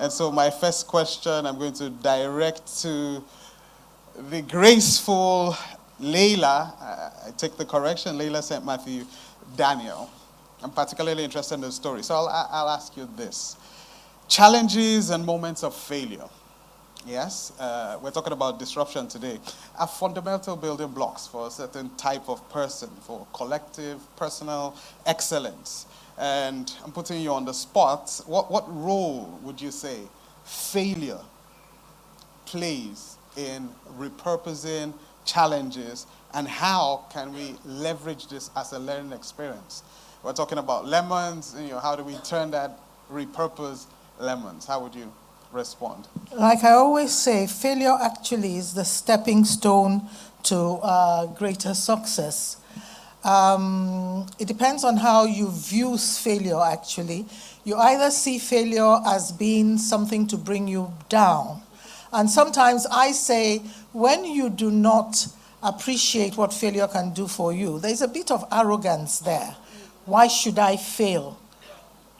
And so my first question I'm going to direct to the graceful Laila. I take the correction, Laila St.Matthew Daniel. I'm particularly interested in the story. So I'll ask you this. Challenges and moments of failure. Yes, we're talking about disruption today, are fundamental building blocks for a certain type of person, for collective, personal excellence. And I'm putting you on the spot. What role would you say failure plays in repurposing challenges, and how can we leverage this as a learning experience? We're talking about lemons, how do we turn that, repurpose lemons? How would you respond? Like I always say, failure actually is the stepping stone to greater success. It depends on how you view failure, actually. You either see failure as being something to bring you down. And sometimes I say, when you do not appreciate what failure can do for you, there's a bit of arrogance there. Why should I fail?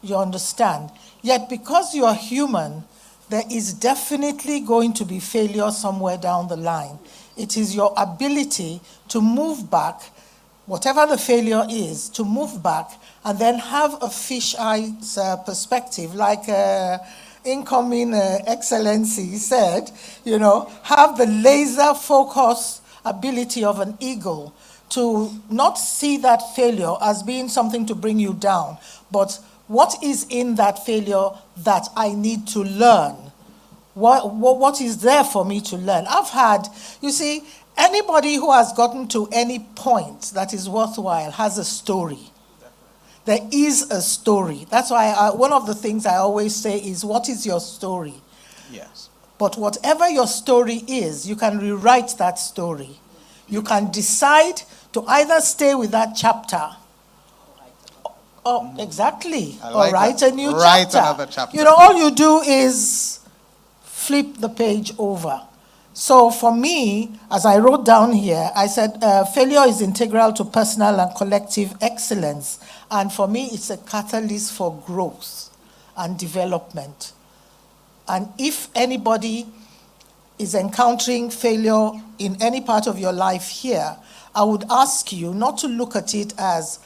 You understand? Yet because you are human, there is definitely going to be failure somewhere down the line. It is your ability to move back, whatever the failure is, to move back and then have a fisheye perspective, like incoming excellency said, have the laser focus ability of an eagle to not see that failure as being something to bring you down, but what is in that failure that I need to learn? What is there for me to learn? You see, anybody who has gotten to any point that is worthwhile has a story. There is a story. That's why one of the things I always say is, what is your story? Yes. But whatever your story is, you can rewrite that story. You can decide to either stay with that chapter. Oh, exactly. Like or write that. a new Write chapter. Another chapter. All you do is flip the page over. So for me, as I wrote down here, I said failure is integral to personal and collective excellence. And for me, it's a catalyst for growth and development. And if anybody is encountering failure in any part of your life here, I would ask you not to look at it as,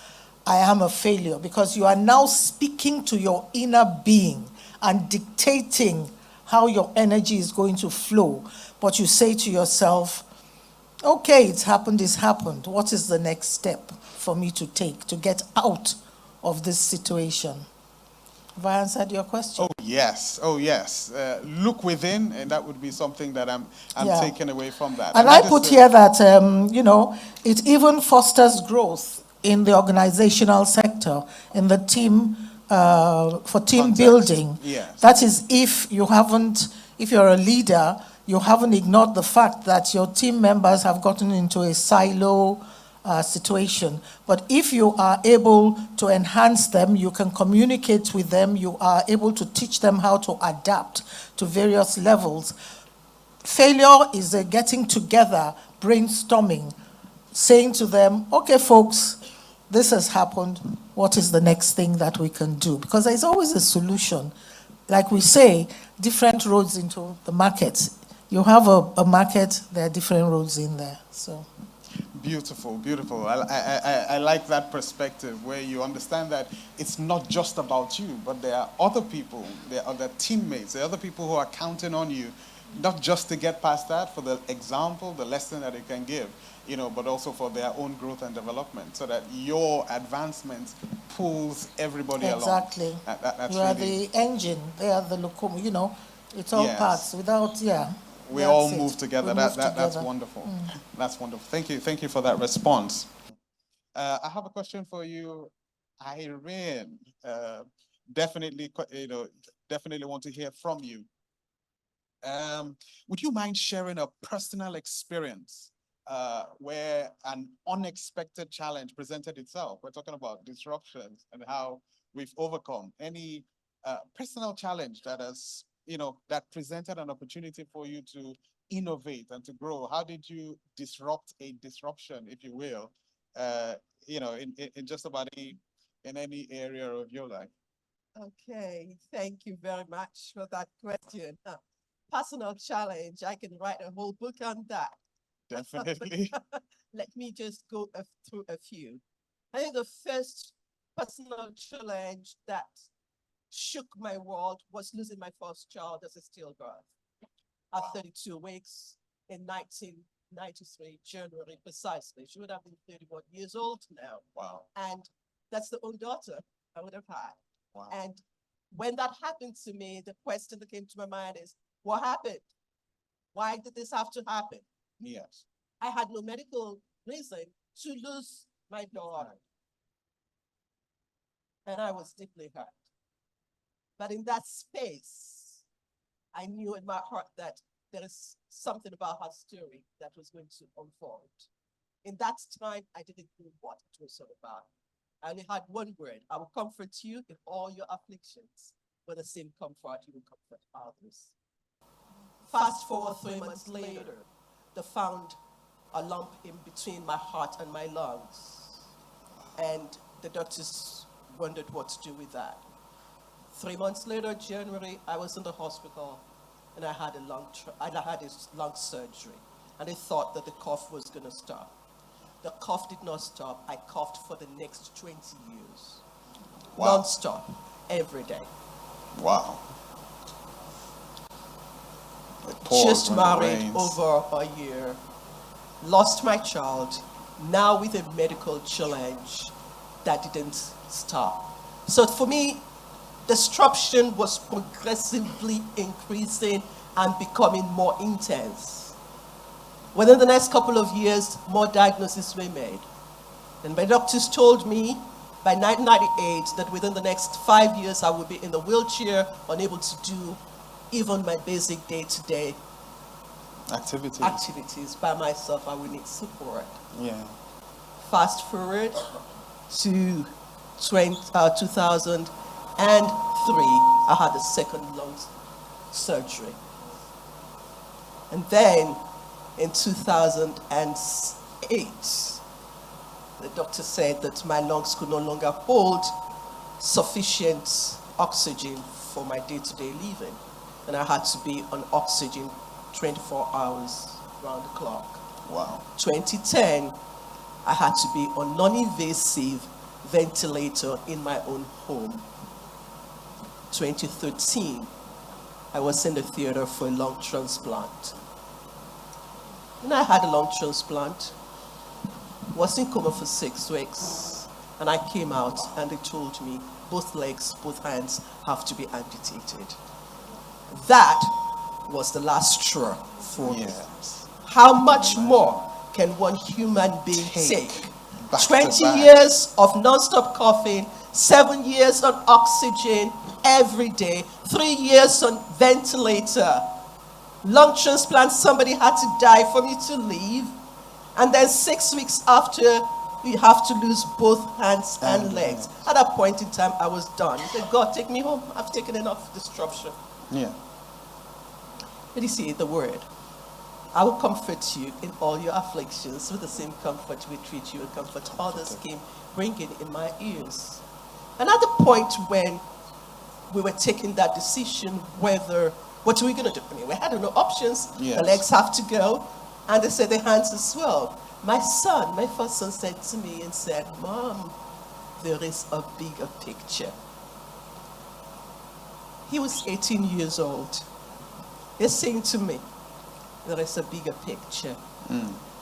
I am a failure, because you are now speaking to your inner being and dictating how your energy is going to flow. But you say to yourself, okay, it's happened. What is the next step for me to take to get out of this situation? Have I answered your question? Oh, yes. Look within, and that would be something that I'm taking away from that. And I put here that, it even fosters growth in the organizational sector, in the team, for team building. Yes. That is, if you're a leader, you haven't ignored the fact that your team members have gotten into a silo situation. But if you are able to enhance them, you can communicate with them, you are able to teach them how to adapt to various levels. Failure is a getting together, brainstorming, saying to them, okay, folks, this has happened. What is the next thing that we can do? Because there's always a solution. Like we say, different roads into the market. You have a market, there are different roads in there. So, beautiful. I like that perspective where you understand that it's not just about you, but there are other people, there are other teammates, there are other people who are counting on you, not just to get past that, for the example, the lesson that it can give, but also for their own growth and development, so that your advancement pulls everybody along. Exactly. That's you are really the engine, they are the locomotive, it's all parts. Without, we all move together. That's wonderful. That's wonderful. Thank you for that response. I have a question for you, Irene. Definitely want to hear from you. Would you mind sharing a personal experience where an unexpected challenge presented itself? We're talking about disruptions and how we've overcome any personal challenge that has, that presented an opportunity for you to innovate and to grow. How did you disrupt a disruption, if you will, in just about in any area of your life? Okay, thank you very much for that question. Personal challenge, I can write a whole book on that. Definitely. Let me just go through a few. I think the first personal challenge that shook my world was losing my first child as a stillbirth at 32 weeks in 1993, January precisely. She would have been 31 years old now. Wow. And that's the only daughter I would have had. Wow. And when that happened to me, the question that came to my mind is, what happened? Why did this have to happen? Yes. I had no medical reason to lose my daughter. And I was deeply hurt. But in that space, I knew in my heart that there is something about her story that was going to unfold. In that time, I didn't know what it was all about. I only had one word: I will comfort you in all your afflictions. With the same comfort, you will comfort others. Fast forward 3 months later, they found a lump in between my heart and my lungs. And the doctors wondered what to do with that. 3 months later, January, I was in the hospital and I had a lung surgery. And they thought that the cough was going to stop. The cough did not stop. I coughed for the next 20 years. Wow. Non-stop, every day. Wow. Just married over a year, lost my child, now with a medical challenge that didn't stop. So for me, disruption was progressively increasing and becoming more intense. Within the next couple of years, more diagnoses were made. And my doctors told me by 1998 that within the next 5 years, I would be in the wheelchair, unable to do even my basic day-to-day activities by myself. I would need support. Yeah. Fast forward to 2003, I had a second lung surgery. And then in 2008, the doctor said that my lungs could no longer hold sufficient oxygen for my day-to-day living. And I had to be on oxygen 24 hours round the clock. Wow. 2010, I had to be on non-invasive ventilator in my own home. 2013, I was in the theater for a lung transplant. And I had a lung transplant, was in coma for 6 weeks, and I came out and they told me both legs, both hands have to be amputated. That was the last straw for me. How much more can one human being take? 20 years of non-stop coughing, 7 years on oxygen every day, 3 years on ventilator. Lung transplant, somebody had to die for me to live. And then 6 weeks after, you have to lose both hands and legs. At that point in time, I was done. I said, God, take me home. I've taken enough disruption. Yeah. But you see, the word, I will comfort you in all your afflictions with the same comfort we treat you and comfort others, came ringing in my ears. And at the point when we were taking that decision, what are we going to do? I mean, we had no options. Yes. The legs have to go. And they said the hands as well. My first son said to me and said, Mom, there is a bigger picture. He was 18 years old. He's saying to me, there is a bigger picture.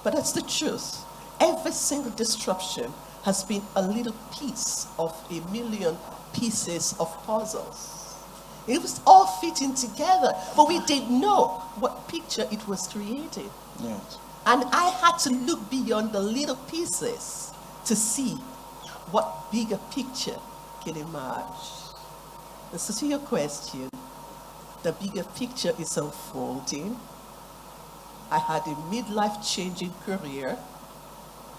But that's the truth. Every single disruption has been a little piece of a million pieces of puzzles. It was all fitting together, but we didn't know what picture it was creating. Yes. And I had to look beyond the little pieces to see what bigger picture can emerge. And so to your question, the bigger picture is unfolding. I had a midlife changing career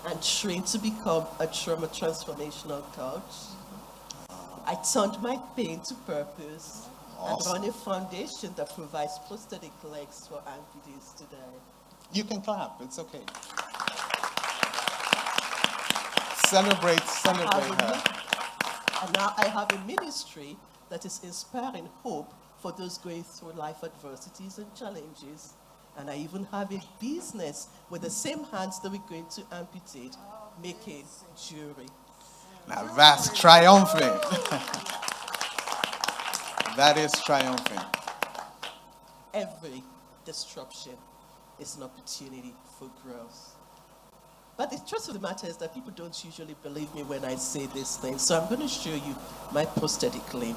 and trained to become a trauma transformational coach. I turned my pain to purpose and run a foundation that provides prosthetic legs for amputees today. You can clap, it's okay. Celebrate her. And now I have a ministry that is inspiring hope for those going through life adversities and challenges. And I even have a business with the same hands that we're going to amputate, making jewelry. Now that's triumphant. That is triumphant. Every disruption is an opportunity for growth. But the truth of the matter is that people don't usually believe me when I say these things. So I'm going to show you my prosthetic limb.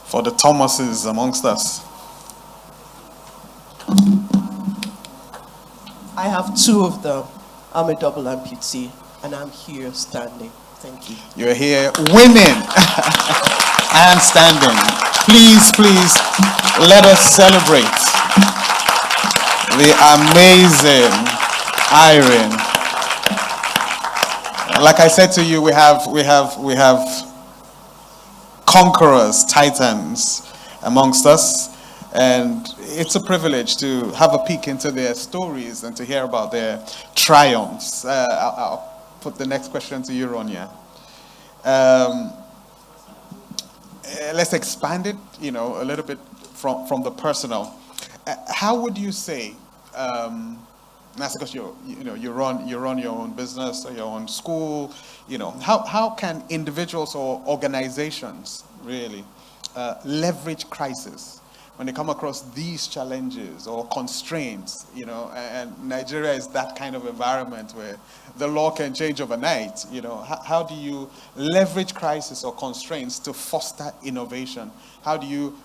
For the Thomases amongst us. I have two of them. I'm a double amputee, and I'm here standing. Thank you. You're here winning and standing. Please, please, let us celebrate the amazing Irene. Like I said to you, we have conquerors, titans amongst us, and it's a privilege to have a peek into their stories and to hear about their triumphs. I'll put the next question to you, Ronya. Let's expand it, a little bit from the personal. How would you say? That's because you run your own business or your own school. How can individuals or organizations really leverage crisis when they come across these challenges or constraints? And Nigeria is that kind of environment where the law can change overnight. How do you leverage crisis or constraints to foster innovation? How do you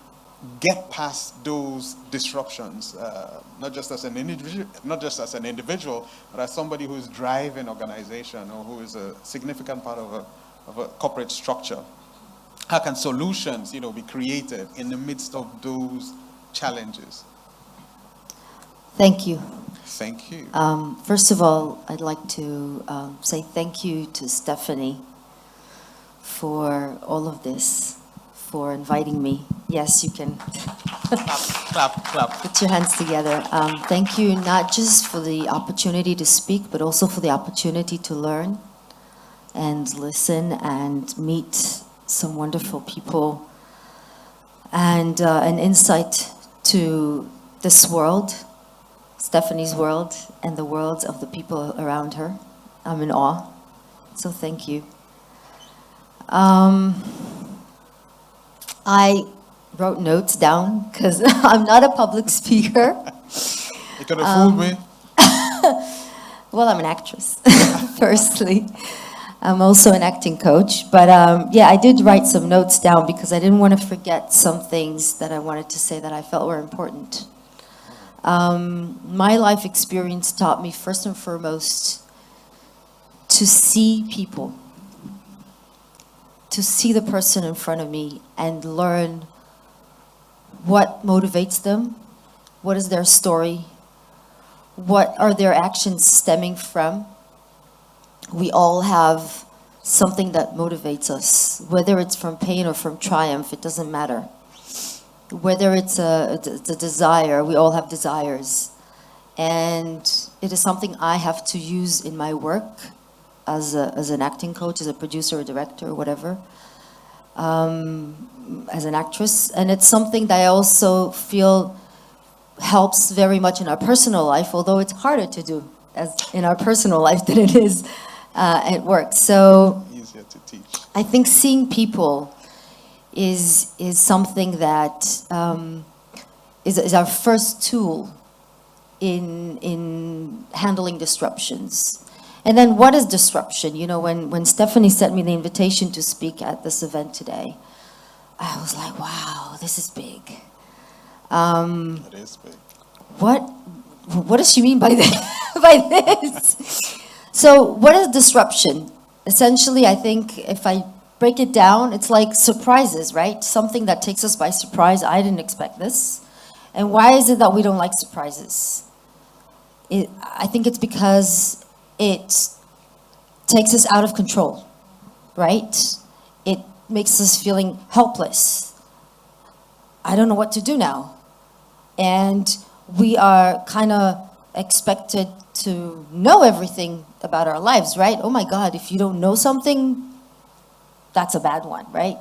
get past those disruptions, not just as an individual, but as somebody who's driving organization or who is a significant part of a corporate structure? How can solutions, be created in the midst of those challenges? Thank you. Thank you. First of all, I'd like to say thank you to Stephanie for all of this, for inviting me. Yes, you can Clap. put your hands together. Thank you not just for the opportunity to speak, but also for the opportunity to learn and listen and meet some wonderful people and an insight to this world, Stephanie's world, and the worlds of the people around her. I'm in awe, so thank you. I wrote notes down because I'm not a public speaker. You could have fooled me. Well, I'm an actress, firstly. I'm also an acting coach. But yeah, I did write some notes down because I didn't want to forget some things that I wanted to say that I felt were important. My life experience taught me, first and foremost, to see people, to see the person in front of me and learn what motivates them, what is their story, what are their actions stemming from. We all have something that motivates us, whether it's from pain or from triumph, it doesn't matter. Whether it's a desire, we all have desires. And it is something I have to use in my work as an acting coach, as a producer or director or whatever, as an actress. And it's something that I also feel helps very much in our personal life, although it's harder to do as in our personal life than it is at work. So Easier to teach. I think seeing people is something that is our first tool in handling disruptions. And then what is disruption? When Stephanie sent me the invitation to speak at this event today, I was like, wow, this is big. It is big. What does she mean by this? So what is disruption? Essentially, I think if I break it down, it's like surprises, right? Something that takes us by surprise. I didn't expect this. And why is it that we don't like surprises? I think it's because it takes us out of control, right? It makes us feeling helpless. I don't know what to do now. And we are kind of expected to know everything about our lives, right? Oh my God, if you don't know something, that's a bad one, right?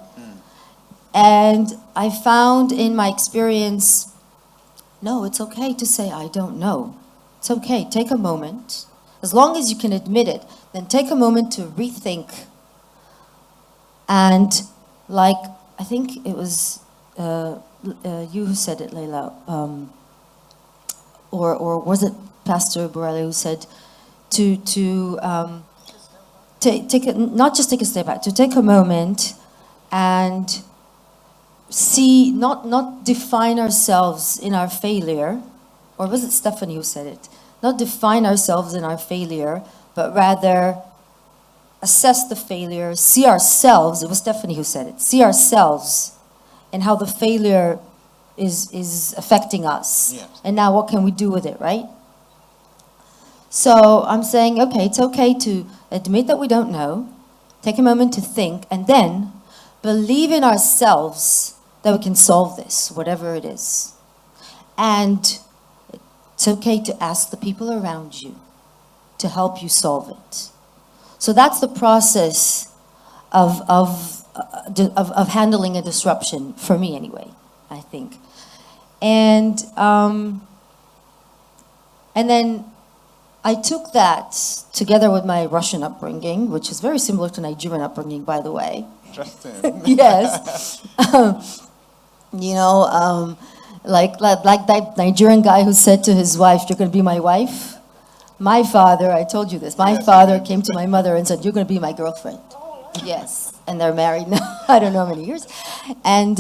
And I found in my experience, no, it's okay to say, I don't know. It's okay, take a moment. As long as you can admit it, then take a moment to rethink. And like, I think it was you who said it, Laila, or was it Pastor Borelli who said not just take a step back, to take a moment and see, not define ourselves in our failure, or was it Stephanie who said it? Not define ourselves in our failure, but rather assess the failure, see ourselves, it was Stephanie who said it, see ourselves and how the failure is affecting us. Yes. And now what can we do with it, right? So I'm saying, okay, it's okay to admit that we don't know, take a moment to think, and then believe in ourselves that we can solve this, whatever it is. And it's okay to ask the people around you to help you solve it. So that's the process of handling a disruption, for me anyway, I think. And then I took that together with my Russian upbringing, which is very similar to Nigerian upbringing, by the way. Interesting. Yes. You know, like that Nigerian guy who said to his wife, "You're going to be my wife." My father, I told you this, my Yes, father you did. came to my mother and said, "You're going to be my girlfriend." Yes. And they're married now, I don't know how many years. And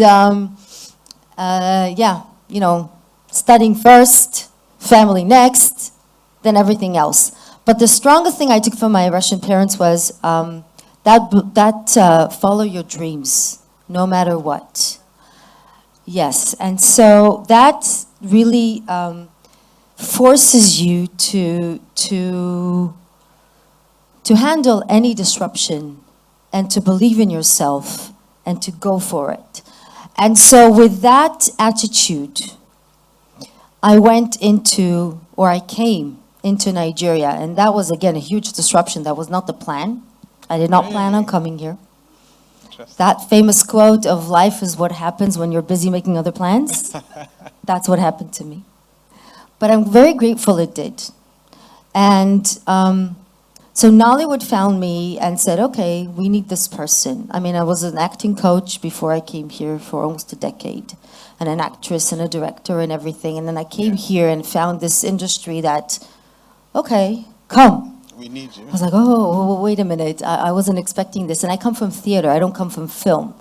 yeah, you know, studying first, family next, then everything else. But the strongest thing I took from my Russian parents was follow your dreams, no matter what. Yes, and so that really forces you to handle any disruption and to believe in yourself and to go for it. And so with that attitude, I came into Nigeria, and that was again a huge disruption. That was not the plan. I did not plan on Really? coming here. Interesting. That famous quote of life is what happens when you're busy making other plans. That's what happened to me. But I'm very grateful it did. And so Nollywood found me and said, okay, we need this person. I mean, I was an acting coach before I came here for almost a decade, and an actress and a director and everything. And then I came here and found this industry that, okay, come. We need you. I was like, oh, wait a minute. I wasn't expecting this. And I come from theater. I don't come from film,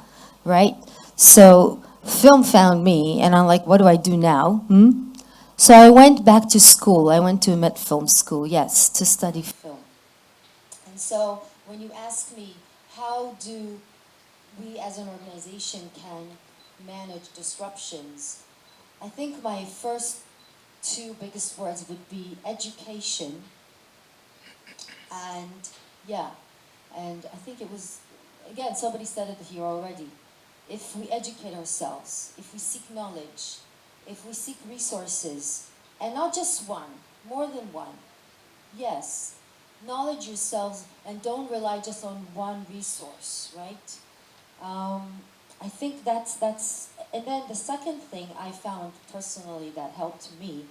right? So film found me, and I'm like, what do I do now? So I went back to school. I went to Met Film School, yes, to study film. And so when you ask me, how do we as an organization can manage disruptions, I think my first two biggest words would be education and, and I think it was, again, somebody said it here already. If we educate ourselves, if we seek knowledge, if we seek resources, and not just one, more than one, yes, knowledge yourselves and don't rely just on one resource, right? I think that's, and then the second thing I found personally that helped me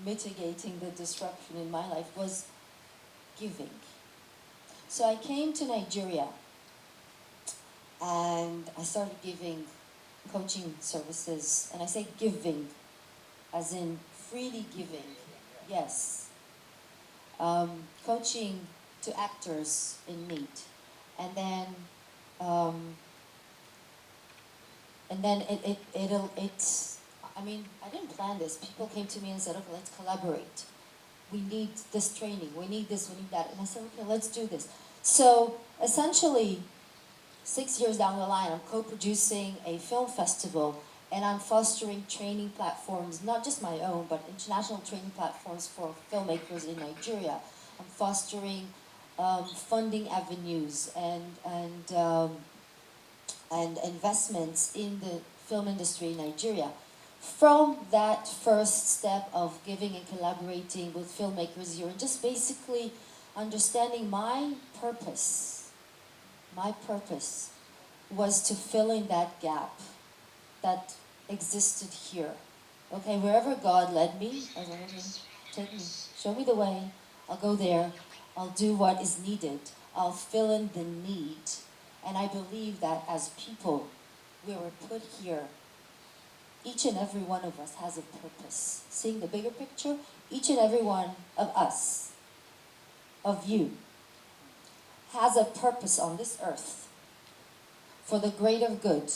mitigating the disruption in my life was giving. So I came to Nigeria and I started giving coaching services, and I say giving as in freely giving, yes. Coaching to actors in need, and then it's, I mean, I didn't plan this. People came to me and said, okay, let's collaborate. We need this training, we need this, we need that. And I said, okay, let's do this. So essentially, 6 years down the line, I'm co-producing a film festival, and I'm fostering training platforms, not just my own, but international training platforms for filmmakers in Nigeria. I'm fostering funding avenues and and investments in the film industry in Nigeria. From that first step of giving and collaborating with filmmakers here, and just basically understanding my purpose was to fill in that gap that existed here. Okay, wherever God led me, I was like, okay, take me, show me the way, I'll go there, I'll do what is needed, I'll fill in the need. And I believe that as people, we were put here. Each and every one of us has a purpose. Seeing the bigger picture, each and every one of us, of you, has a purpose on this earth for the greater good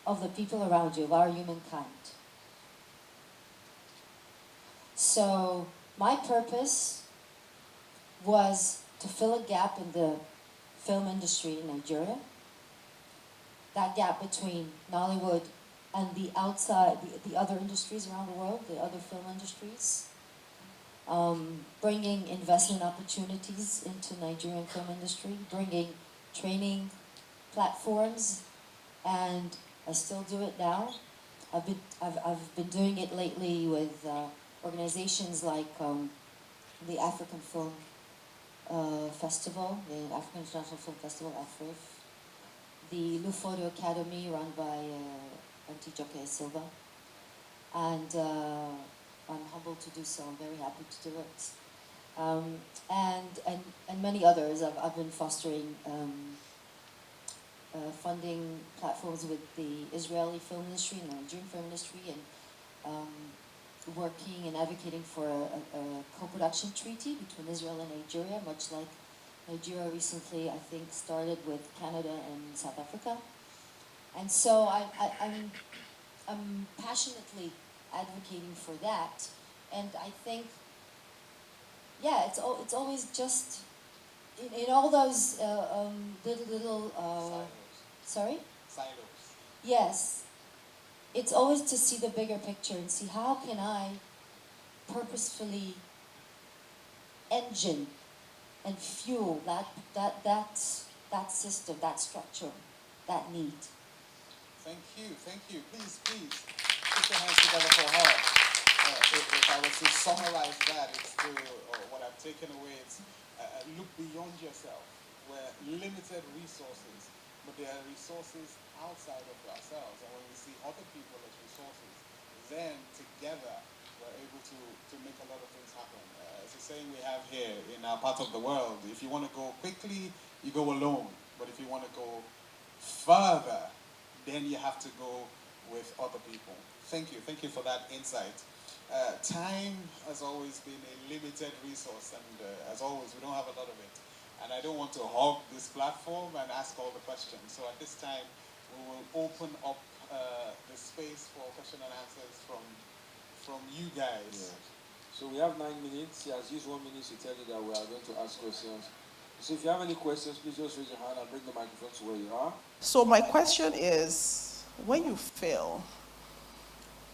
of the people around you, of our humankind. So my purpose was to fill a gap in the film industry in Nigeria, that gap between Nollywood and the outside, the other industries around the world, the other film industries, bringing investment opportunities into Nigerian film industry, bringing training platforms, and I still do it now. I've been doing it lately with organizations like the African Film Festival, the African International Film Festival, AFRIF, the Lufodio Academy run by Auntie Joke Silva, and I'm humbled to do so. I'm very happy to do it, and many others. I've been fostering funding platforms with the Israeli film industry and the Nigerian film industry, and working and advocating for a co-production treaty between Israel and Nigeria, much like Nigeria recently, I think, started with Canada and South Africa. And so I'm passionately advocating for that, and I think, yeah, it's always just in all those little sorry? Silos. Yes. It's always to see the bigger picture and see how can I purposefully engine and fuel that system, that structure, that need. Thank you. Please, put your hands together for her. If I was to summarize that, it's what I've taken away, it's look beyond yourself. We're limited resources, but there are resources outside of ourselves. And when we see other people as resources, then together we're able to make a lot of things happen. It's a saying we have here in our part of the world: if you want to go quickly, you go alone. But if you want to go further, then you have to go with other people. Thank you for that insight. Time has always been a limited resource, and as always, we don't have a lot of it. And I don't want to hog this platform and ask all the questions. So at this time, we will open up the space for question and answers from you guys. Yeah. So we have 9 minutes. He has used 1 minute to tell you that we are going to ask questions. So if you have any questions, please just raise your hand and bring the microphone to where you are. So my question is, when you fail,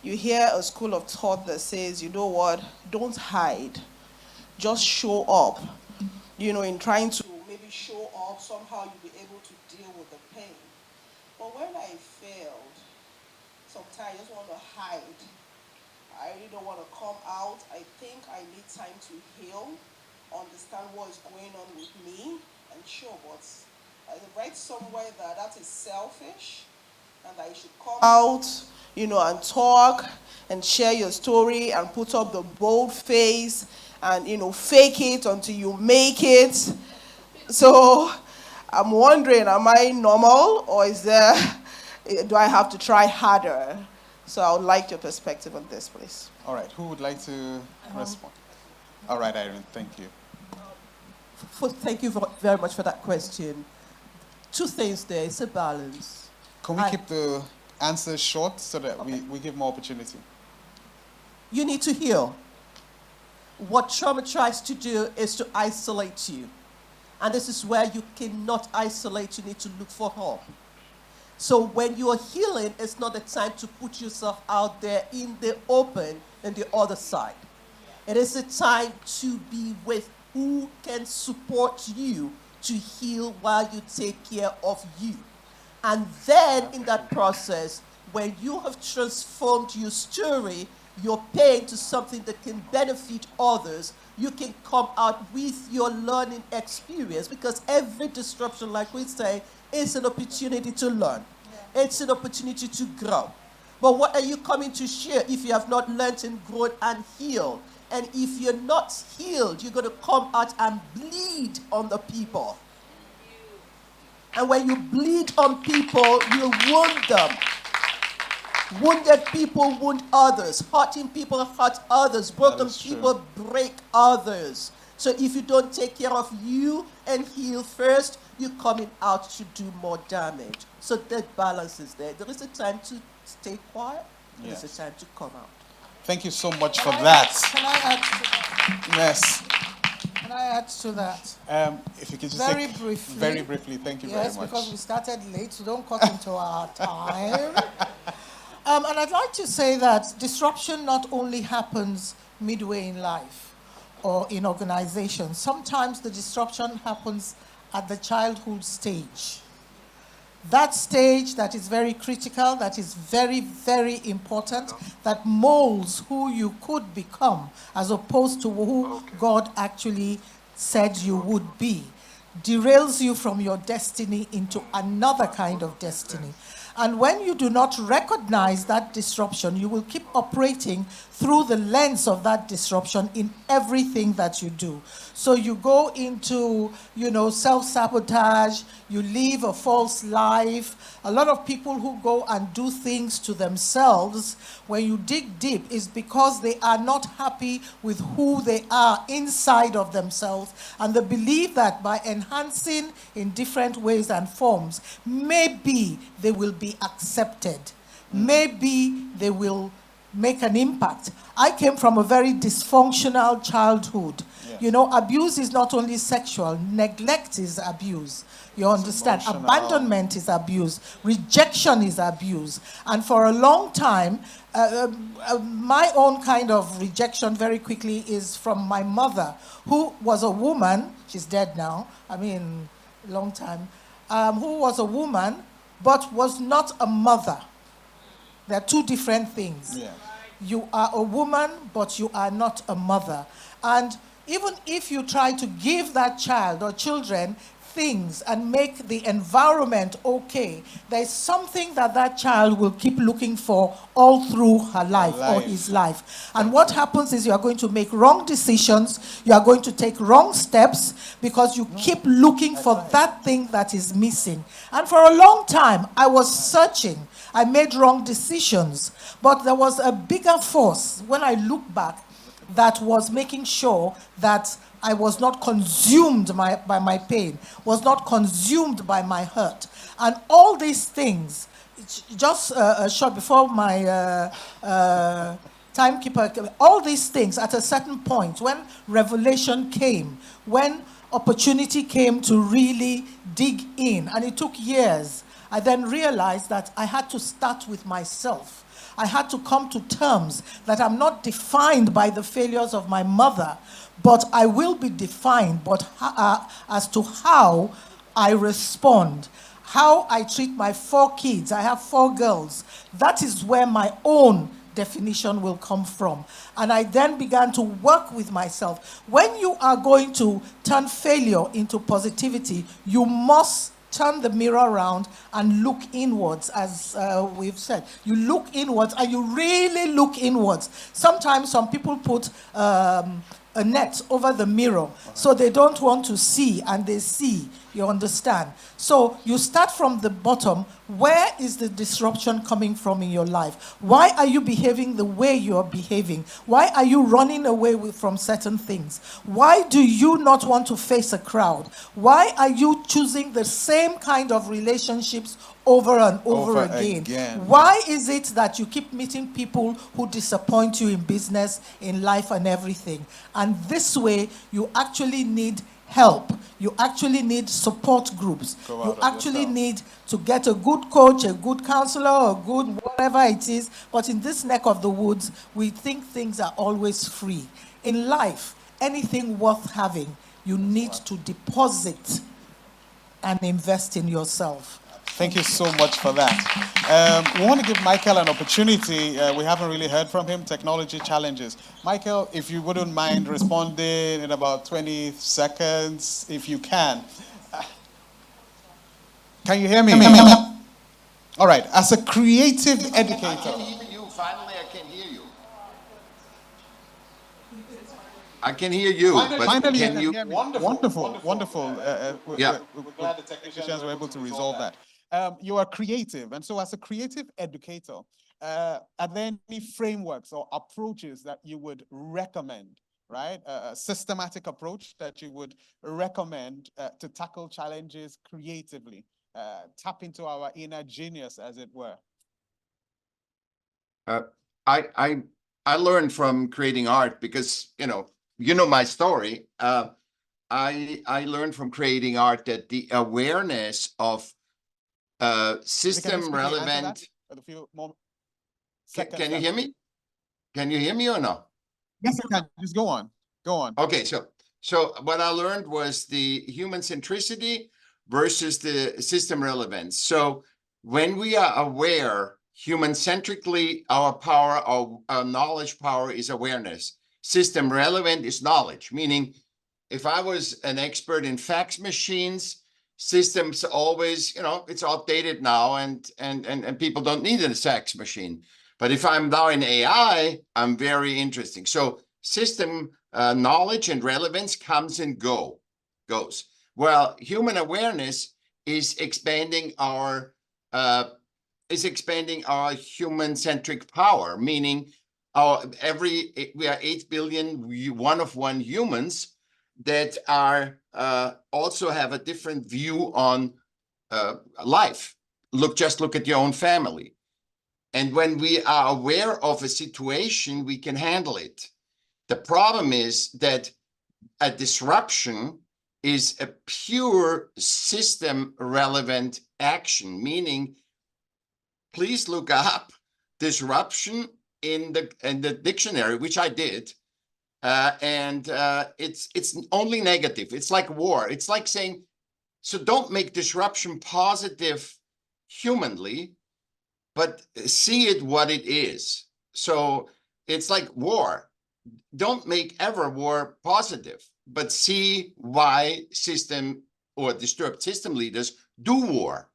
you hear a school of thought that says, you know what, don't hide, just show up. You know, in trying to maybe show up, somehow you'll be able to deal with the pain. But when I failed, sometimes I just want to hide. I really don't want to come out. I think I need time to heal, understand what is going on with me, and show what's. I read somewhere that is selfish, and that you should come out, you know, and talk and share your story and put up the bold face and, you know, fake it until you make it. So I'm wondering, am I normal, or do I have to try harder? So I would like your perspective on this, please. All right, who would like to respond? All right, Irene, thank you. Thank you very much for that question. Two things there. It's a balance. Can we keep the answers short so that we give more opportunity? You need to heal. What trauma tries to do is to isolate you. And this is where you cannot isolate. You need to look for help. So when you are healing, it's not the time to put yourself out there in the open and the other side. It is a time to be with who can support you to heal while you take care of you. And then in that process, when you have transformed your story, your pain to something that can benefit others, you can come out with your learning experience, because every disruption, like we say, is an opportunity to learn. Yeah. It's an opportunity to grow. But what are you coming to share if you have not learned and grown and healed? And if you're not healed, you're going to come out and bleed on the people. And when you bleed on people, you wound them. Wounded people wound others. Hurting people hurt others. Broken people break others. So if you don't take care of you and heal first, you're coming out to do more damage. So that balance is there. There is a time to stay quiet. There is a time to come out. Thank you so much for that. Can I add to that? Yes. Can I add to that? If you could just Very briefly. Very briefly. Thank you very much. Yes, because we started late, so don't cut into our time. And I'd like to say that disruption not only happens midway in life or in organizations. Sometimes the disruption happens at the childhood stage. That stage that is very critical, that is very, very important, that molds who you could become as opposed to who God actually said you would be, derails you from your destiny into another kind of destiny. And when you do not recognize that disruption, you will keep operating through the lens of that disruption in everything that you do. So you go into, self-sabotage, you live a false life. A lot of people who go and do things to themselves, when you dig deep, is because they are not happy with who they are inside of themselves. And they believe that by enhancing in different ways and forms, maybe they will be accepted. Maybe they will make an impact. I came from a very dysfunctional childhood. Yes. Abuse is not only sexual, neglect is abuse. You understand? Abandonment is abuse. Rejection is abuse. And for a long time, my own kind of rejection very quickly is from my mother, who was a woman. She's dead now. Long time. Who was a woman, but was not a mother. They're two different things. Yeah. You are a woman, but you are not a mother. And even if you try to give that child or children things and make the environment okay, there's something that child will keep looking for all through her life or his life. And what happens is you are going to make wrong decisions, you are going to take wrong steps because you keep looking for that thing that is missing. And for a long time, I was searching. I made wrong decisions. But there was a bigger force when I look back that was making sure that I was not consumed by my pain, was not consumed by my hurt. And all these things, just short before my timekeeper, all these things at a certain point, when revelation came, when opportunity came to really dig in, and it took years, I then realized that I had to start with myself. I had to come to terms that I'm not defined by the failures of my mother, but I will be defined as to how I respond, how I treat my 4 kids. I have 4 girls. That is where my own definition will come from. And I then began to work with myself. When you are going to turn failure into positivity, you must turn the mirror around and look inwards, as we've said. You look inwards and you really look inwards. Sometimes some people put a net over the mirror so they don't want to see, and they see. You understand? So you start from the bottom. Where is the disruption coming from in your life? Why are you behaving the way you are behaving? Why are you running away from certain things? Why do you not want to face a crowd? Why are you choosing the same kind of relationships over and over again? Why is it that you keep meeting people who disappoint you in business, in life, and everything? And this way, you actually need help. You actually need support groups. You actually need to get a good coach, a good counselor, a good whatever it is. But in this neck of the woods, we think things are always free. In life, anything worth having, you need to deposit and invest in yourself. Thank you so much for that. We want to give Michaell an opportunity. We haven't really heard from him. Technology challenges. Michaell, if you wouldn't mind responding in about 20 seconds, if you can. Can you hear me? All right. As a creative educator. I can hear you. Finally, I can hear you. I can hear you. Finally, can you? Wonderful. Yeah. We're glad the technicians were able to resolve that. You are creative, and so as a creative educator, are there any frameworks or approaches that you would recommend, right? A systematic approach that you would recommend to tackle challenges creatively, tap into our inner genius, as it were. I learned from creating art because you know my story. I learned from creating art that the awareness of system relevant. Can you hear me? Can you hear me or no? Yes, I can. Just go on. Go on. Okay, so what I learned was the human centricity versus the system relevance. So when we are aware, human centrically, our power, our knowledge power is awareness. System relevant is knowledge, meaning if I was an expert in fax machines, systems always, it's outdated now and people don't need a fax machine. But if I'm now in AI, I'm very interesting. So system knowledge and relevance comes and goes. Well, human awareness is expanding our human-centric power, meaning we are 8 billion one-of-one humans that are also have a different view on life. Just look at your own family. And when we are aware of a situation, we can handle it. The problem is that a disruption is a pure system-relevant action, meaning, please look up disruption in the dictionary, which I did, and it's only negative. It's like war. It's like saying, so don't make disruption positive humanly, but see it what it is. So it's like war. Don't make ever war positive, but see why system or disturbed system leaders do war.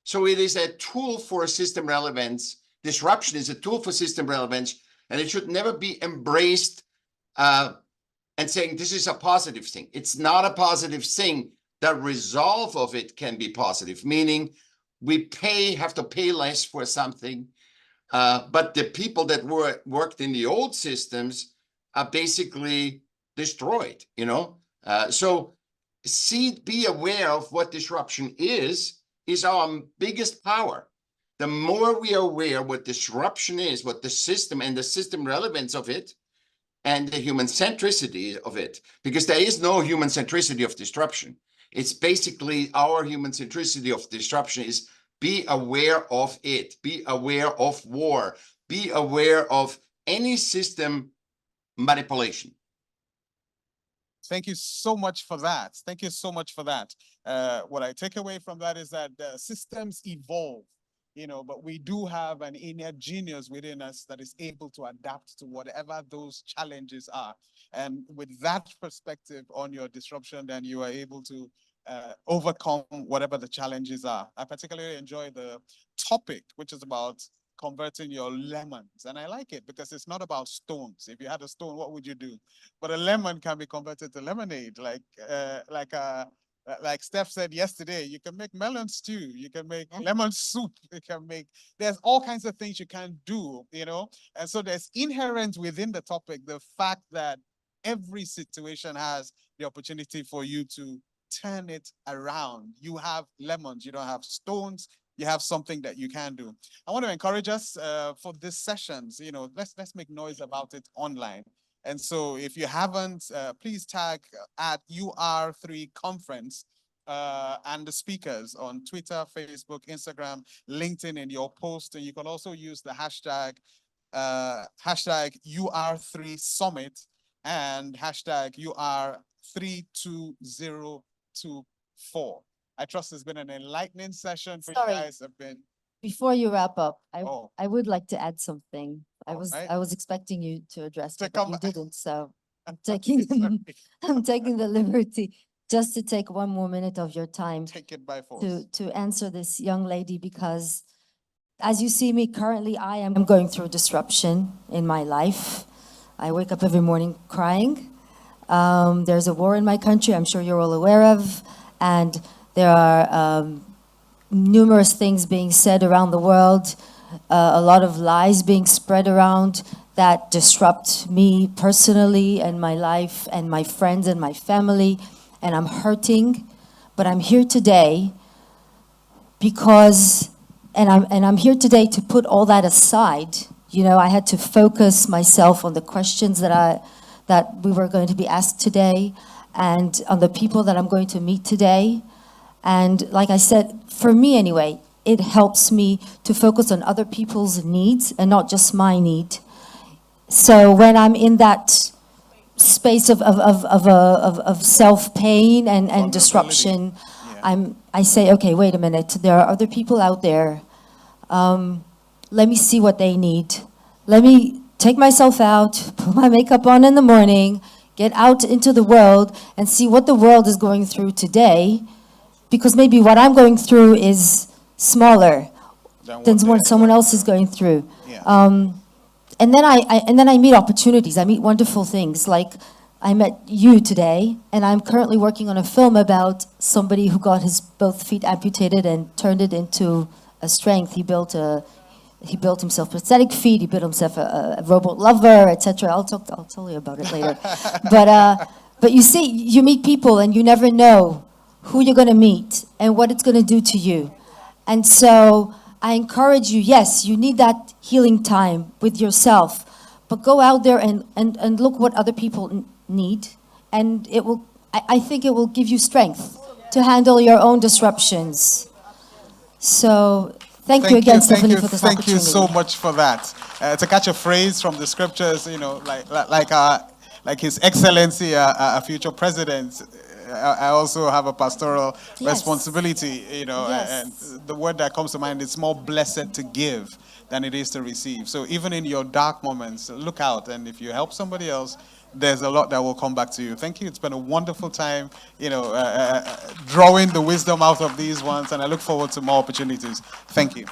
So it is a tool for system relevance. Disruption is a tool for system relevance, and it should never be embraced and saying this is a positive thing. It's not a positive thing. The resolve of it can be positive, meaning we have to pay less for something. But the people that worked in the old systems are basically destroyed, So be aware of what disruption is our biggest power. The more we are aware what disruption is, what the system and the system relevance of it, and the human centricity of it, because there is no human centricity of disruption. It's basically our human centricity of disruption is be aware of it, be aware of war, be aware of any system manipulation. Thank you so much for that. Thank you so much for that. What I take away from that is that systems evolve, but we do have an inner genius within us that is able to adapt to whatever those challenges are. And with that perspective on your disruption, then you are able to overcome whatever the challenges are. I particularly enjoy the topic, which is about converting your lemons. And I like it because it's not about stones. If you had a stone, what would you do? But a lemon can be converted to lemonade, like Steph said yesterday. You can make melon stew, you can make lemon soup, there's all kinds of things you can do, and so there's inherent within the topic the fact that every situation has the opportunity for you to turn it around. You have lemons, you don't have stones, you have something that you can do. I want to encourage us for these sessions, let's make noise about it online. And so if you haven't, please tag at UR3 Conference and the speakers on Twitter, Facebook, Instagram, LinkedIn in your post. And you can also use the hashtag UR3 Summit and hashtag UR32024. I trust it's been an enlightening session for you Sorry. guys. Have been Before you wrap up, Oh. I would like to add something. All right. I was expecting you to address To it, but come- you didn't, so I'm taking I'm taking the liberty just to take one more minute of your time take it by force. to answer this young lady, because as you see me currently, I am going through disruption in my life. I wake up every morning crying. There's a war in my country, I'm sure you're all aware of, and there are numerous things being said around the world, a lot of lies being spread around that disrupt me personally and my life and my friends and my family, and I'm hurting, but I'm here today because, and I'm here today to put all that aside. You know, I had to focus myself on the questions that we were going to be asked today, and on the people that I'm going to meet today. And like I said, for me anyway, it helps me to focus on other people's needs and not just my need. So when I'm in that space of self-pain and disruption, Yeah. I say, okay, wait a minute, there are other people out there. Let me see what they need. Let me take myself out, put my makeup on in the morning, get out into the world and see what the world is going through today, because maybe what I'm going through is smaller than what someone else is going through. Yeah. And then I meet opportunities. I meet wonderful things. Like I met you today, and I'm currently working on a film about somebody who got his both feet amputated and turned it into a strength. He built himself prosthetic feet. He built himself a robot lover, etc. I'll tell you about it later. But you see, you meet people, and you never know who you're going to meet and what it's going to do to you. And so I encourage you, yes, you need that healing time with yourself, but go out there and look what other people need, and I think it will give you strength to handle your own disruptions. So thank you again, Stephanie, for this Thank opportunity. you so much for that. To catch a phrase from the scriptures, you know, like His Excellency, a future president, I also have a pastoral responsibility, you know, and the word that comes to mind is more blessed to give than it is to receive. So even in your dark moments, look out, and if you help somebody else, there's a lot that will come back to you. Thank you. It's been a wonderful time, you know, drawing the wisdom out of these ones, and I look forward to more opportunities. Thank you.